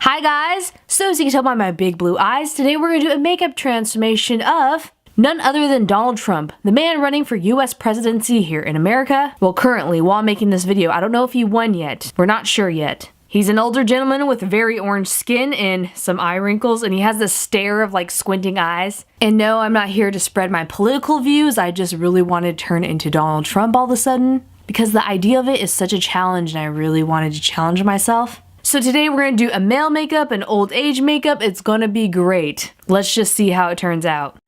Hi guys! So as you can tell by my big blue eyes, today we're going to do a makeup transformation of none other than Donald Trump, the man running for US presidency here in America. Well, currently, while making this video, I don't know if he won yet. We're not sure yet. He's an older gentleman with very orange skin and some eye wrinkles, and he has this stare of like squinting eyes. And no, I'm not here to spread my political views, I just really wanted to turn into Donald Trump all of a sudden, because the idea of it is such a challenge and I really wanted to challenge myself. So today we're going to do a male makeup and old age makeup. It's going to be great. Let's just see how it turns out.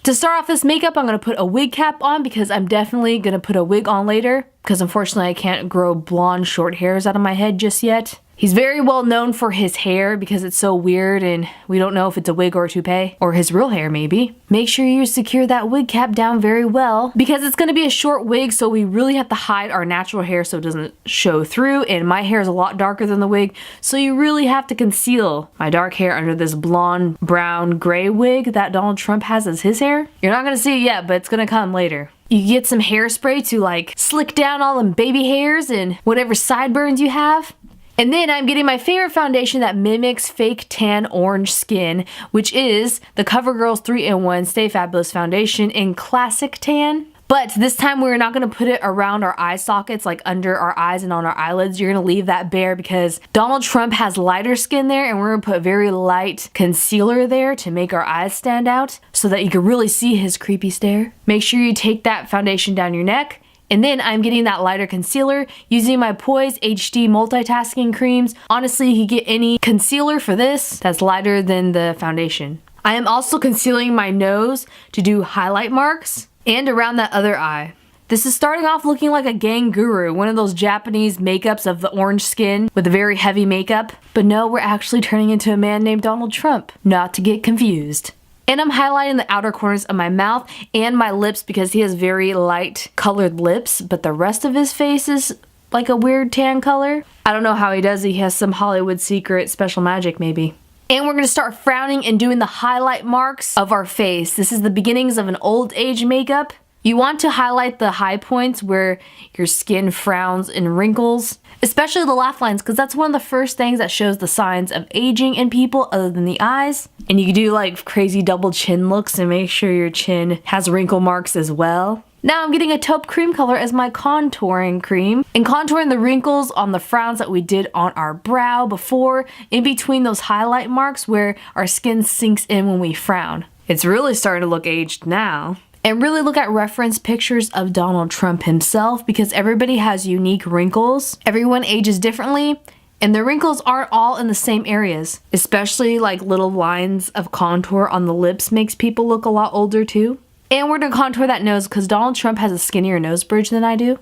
To start off this makeup, I'm going to put a wig cap on because I'm definitely going to put a wig on later, because unfortunately I can't grow blonde short hairs out of my head just yet. He's very well known for his hair because it's so weird and we don't know if it's a wig or a toupee, or his real hair maybe. Make sure you secure that wig cap down very well because it's going to be a short wig, so we really have to hide our natural hair so it doesn't show through, and my hair is a lot darker than the wig, so you really have to conceal my dark hair under this blonde, brown, gray wig that Donald Trump has as his hair. You're not going to see it yet, but it's going to come later. You get some hairspray to like slick down all them baby hairs and whatever sideburns you have. And then I'm getting my favorite foundation that mimics fake tan orange skin, which is the CoverGirl's 3-in-1 Stay Fabulous Foundation in Classic Tan. But this time we're not going to put it around our eye sockets, like under our eyes and on our eyelids. You're going to leave that bare because Donald Trump has lighter skin there, and we're going to put very light concealer there to make our eyes stand out so that you can really see his creepy stare. Make sure you take that foundation down your neck. And then I'm getting that lighter concealer using my Poise HD multitasking creams. Honestly, you can get any concealer for this that's lighter than the foundation. I am also concealing my nose to do highlight marks and around that other eye. This is starting off looking like a Ganguru, one of those Japanese makeups of the orange skin with a very heavy makeup. But no, we're actually turning into a man named Donald Trump, not to get confused. And I'm highlighting the outer corners of my mouth and my lips because he has very light colored lips, but the rest of his face is like a weird tan color. I don't know how he does it. He has some Hollywood secret special magic maybe. And we're going to start frowning and doing the highlight marks of our face. This is the beginnings of an old age makeup. You want to highlight the high points where your skin frowns and wrinkles, especially the laugh lines, because that's one of the first things that shows the signs of aging in people other than the eyes. And you can do like crazy double chin looks and make sure your chin has wrinkle marks as well. Now I'm getting a taupe cream color as my contouring cream and contouring the wrinkles on the frowns that we did on our brow before, in between those highlight marks where our skin sinks in when we frown. It's really starting to look aged now. And really look at reference pictures of Donald Trump himself because everybody has unique wrinkles. Everyone ages differently, and the wrinkles aren't all in the same areas. Especially like little lines of contour on the lips makes people look a lot older too. And we're gonna contour that nose because Donald Trump has a skinnier nose bridge than I do.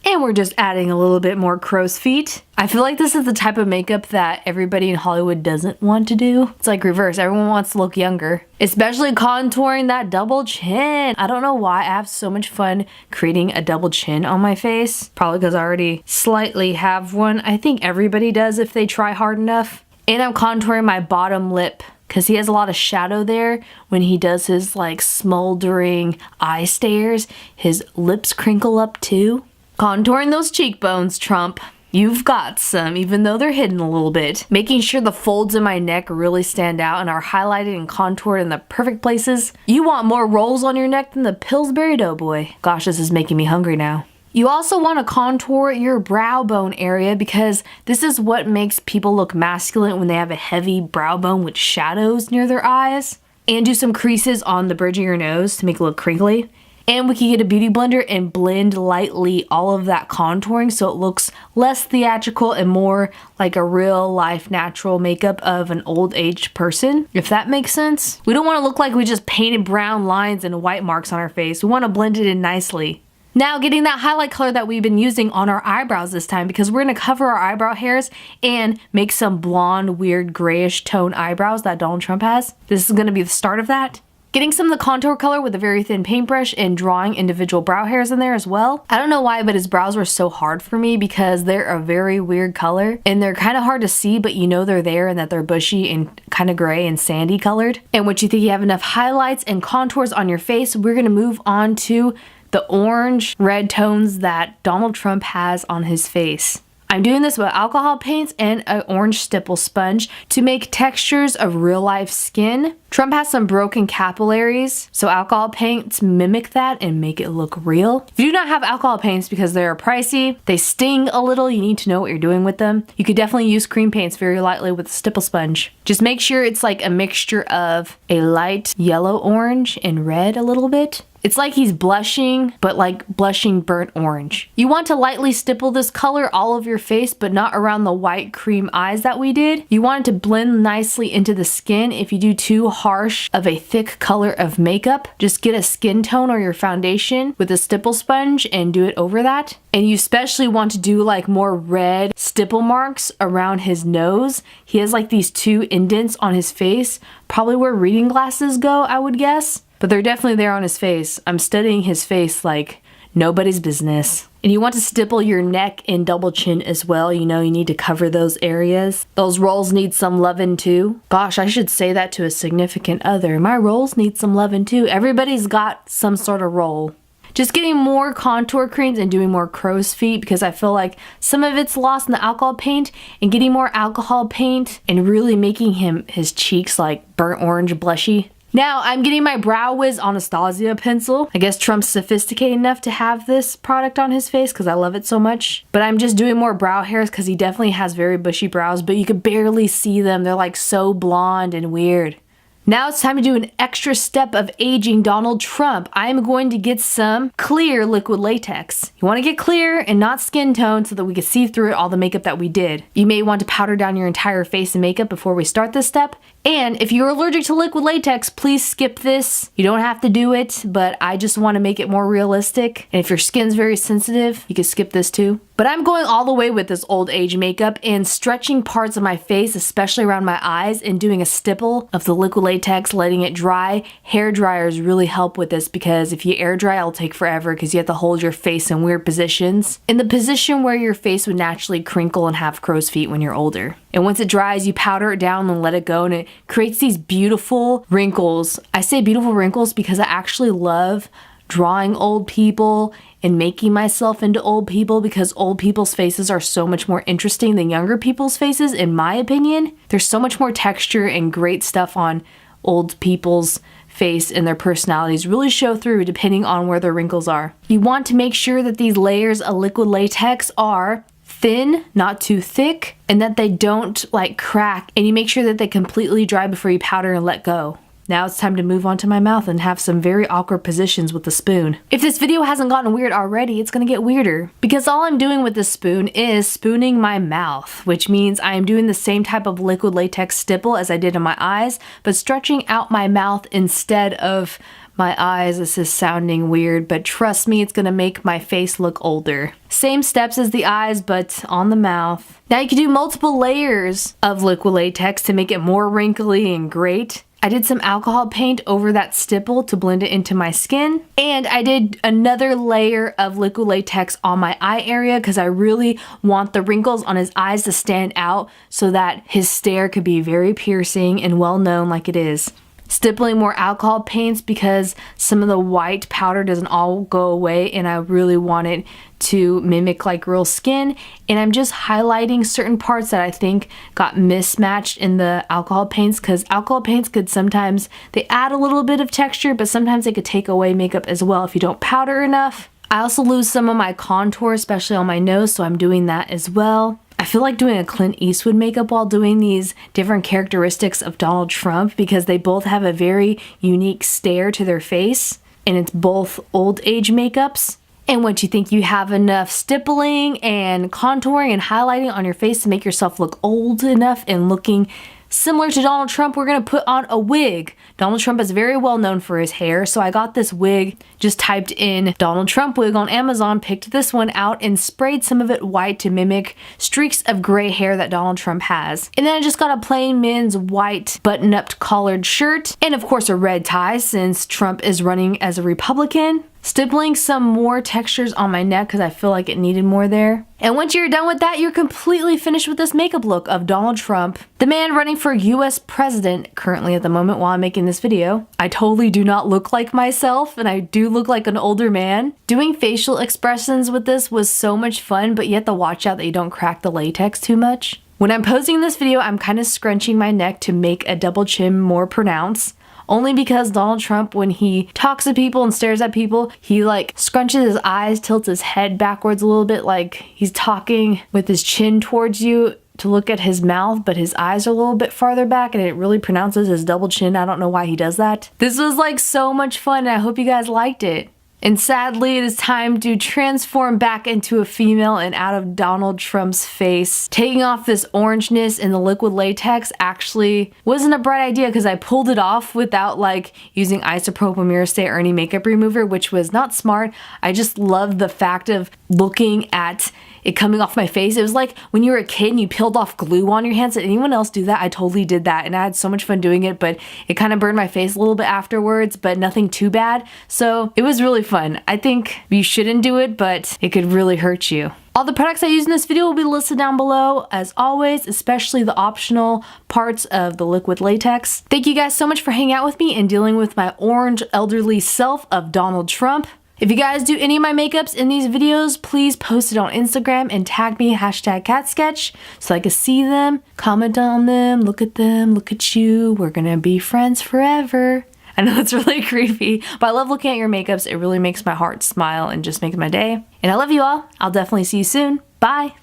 And we're just adding a little bit more crow's feet. I feel like this is the type of makeup that everybody in Hollywood doesn't want to do. It's like reverse. Everyone wants to look younger. Especially contouring that double chin. I don't know why I have so much fun creating a double chin on my face. Probably because I already slightly have one. I think everybody does if they try hard enough. And I'm contouring my bottom lip because he has a lot of shadow there when he does his like smoldering eye stares. His lips crinkle up too. Contouring those cheekbones, Trump. You've got some, even though they're hidden a little bit. Making sure the folds in my neck really stand out and are highlighted and contoured in the perfect places. You want more rolls on your neck than the Pillsbury Doughboy. Gosh, this is making me hungry now. You also want to contour your brow bone area because this is what makes people look masculine when they have a heavy brow bone with shadows near their eyes. And do some creases on the bridge of your nose to make it look crinkly. And we can get a beauty blender and blend lightly all of that contouring so it looks less theatrical and more like a real life natural makeup of an old aged person, if that makes sense. We don't want to look like we just painted brown lines and white marks on our face. We want to blend it in nicely. Now getting that highlight color that we've been using on our eyebrows this time because we're going to cover our eyebrow hairs and make some blonde, weird grayish tone eyebrows that Donald Trump has. This is going to be the start of that. Getting some of the contour color with a very thin paintbrush and drawing individual brow hairs in there as well. I don't know why, but his brows were so hard for me because they're a very weird color and they're kind of hard to see, but you know they're there and that they're bushy and kind of gray and sandy colored. And once you think you have enough highlights and contours on your face, we're going to move on to the orange red tones that Donald Trump has on his face. I'm doing this with alcohol paints and an orange stipple sponge to make textures of real life skin. Trump has some broken capillaries, so alcohol paints mimic that and make it look real. If you do not have alcohol paints because they're pricey, they sting a little, you need to know what you're doing with them. You could definitely use cream paints very lightly with a stipple sponge. Just make sure it's like a mixture of a light yellow orange and red a little bit. It's like he's blushing, but like blushing burnt orange. You want to lightly stipple this color all over your face, but not around the white cream eyes that we did. You want it to blend nicely into the skin. If you do too harsh of a thick color of makeup, just get a skin tone or your foundation with a stipple sponge and do it over that. And you especially want to do like more red stipple marks around his nose. He has like these two indents on his face, probably where reading glasses go, I would guess. But they're definitely there on his face. I'm studying his face like nobody's business. And you want to stipple your neck and double chin as well. You know, you need to cover those areas. Those rolls need some loving too. Gosh, I should say that to a significant other. My rolls need some loving too. Everybody's got some sort of roll. Just getting more contour creams and doing more crow's feet because I feel like some of it's lost in the alcohol paint, and getting more alcohol paint and really making his cheeks like burnt orange blushy. Now I'm getting my Brow Wiz Anastasia pencil. I guess Trump's sophisticated enough to have this product on his face because I love it so much. But I'm just doing more brow hairs because he definitely has very bushy brows, but you could barely see them. They're like so blonde and weird. Now it's time to do an extra step of aging Donald Trump. I'm going to get some clear liquid latex. You want to get clear and not skin tone so that we can see through all the makeup that we did. You may want to powder down your entire face in makeup before we start this step. And if you're allergic to liquid latex, please skip this. You don't have to do it, but I just want to make it more realistic. And if your skin's very sensitive, you can skip this too. But I'm going all the way with this old age makeup and stretching parts of my face, especially around my eyes, and doing a stipple of the liquid latex, letting it dry. Hair dryers really help with this because if you air dry, it'll take forever because you have to hold your face in weird positions. In the position where your face would naturally crinkle and have crow's feet when you're older. And once it dries, you powder it down and let it go, and it creates these beautiful wrinkles. I say beautiful wrinkles because I actually love drawing old people and making myself into old people because old people's faces are so much more interesting than younger people's faces, in my opinion. There's so much more texture and great stuff on old people's face, and their personalities really show through depending on where their wrinkles are. You want to make sure that these layers of liquid latex are thin, not too thick, and that they don't like crack, and you make sure that they completely dry before you powder and let go. Now it's time to move on to my mouth and have some very awkward positions with the spoon. If this video hasn't gotten weird already, it's gonna get weirder because all I'm doing with this spoon is spooning my mouth, which means I am doing the same type of liquid latex stipple as I did in my eyes, but stretching out my mouth instead of my eyes. This is sounding weird, but trust me, it's gonna make my face look older. Same steps as the eyes, but on the mouth. Now you can do multiple layers of liquid latex to make it more wrinkly and great. I did some alcohol paint over that stipple to blend it into my skin. And I did another layer of liquid latex on my eye area because I really want the wrinkles on his eyes to stand out so that his stare could be very piercing and well known like it is. Stippling more alcohol paints because some of the white powder doesn't all go away, and I really want it to mimic like real skin. And I'm just highlighting certain parts that I think got mismatched in the alcohol paints because alcohol paints could sometimes, they add a little bit of texture, but sometimes they could take away makeup as well if you don't powder enough. I also lose some of my contour, especially on my nose, so I'm doing that as well. I feel like doing a Clint Eastwood makeup while doing these different characteristics of Donald Trump because they both have a very unique stare to their face, and it's both old age makeups. And once you think you have enough stippling and contouring and highlighting on your face to make yourself look old enough and looking similar to Donald Trump, we're gonna put on a wig. Donald Trump is very well known for his hair, so I got this wig, just typed in Donald Trump wig on Amazon, picked this one out, and sprayed some of it white to mimic streaks of gray hair that Donald Trump has. And then I just got a plain men's white button-up collared shirt, and of course a red tie since Trump is running as a Republican. stippling some more textures on my neck because I feel like it needed more there. And once you're done with that, you're completely finished with this makeup look of Donald Trump, the man running for US president currently at the moment while I'm making this video. I totally do not look like myself, and I do look like an older man. Doing facial expressions with this was so much fun, but you have to watch out that you don't crack the latex too much. When I'm posing this video, I'm kind of scrunching my neck to make a double chin more pronounced. Only because Donald Trump, when he talks to people and stares at people, he like scrunches his eyes, tilts his head backwards a little bit like he's talking with his chin towards you to look at his mouth, but his eyes are a little bit farther back and it really pronounces his double chin. I don't know why he does that. This was like so much fun and I hope you guys liked it. And sadly, it is time to transform back into a female and out of Donald Trump's face. Taking off this orangeness in the liquid latex actually wasn't a bright idea because I pulled it off without like using isopropyl myrcate or any makeup remover, which was not smart. I just loved the fact of looking at it coming off my face. It was like when you were a kid and you peeled off glue on your hands. Did anyone else do that? I totally did that and I had so much fun doing it, but it kind of burned my face a little bit afterwards, but nothing too bad. So it was really fun. I think you shouldn't do it, but it could really hurt you. All the products I use in this video will be listed down below as always, especially the optional parts of the liquid latex. Thank you guys so much for hanging out with me and dealing with my orange elderly self of Donald Trump. If you guys do any of my makeups in these videos, please post it on Instagram and tag me #katsketch so I can see them, comment on them, look at you. We're gonna be friends forever. I know it's really creepy, but I love looking at your makeups. It really makes my heart smile and just makes my day. And I love you all. I'll definitely see you soon. Bye.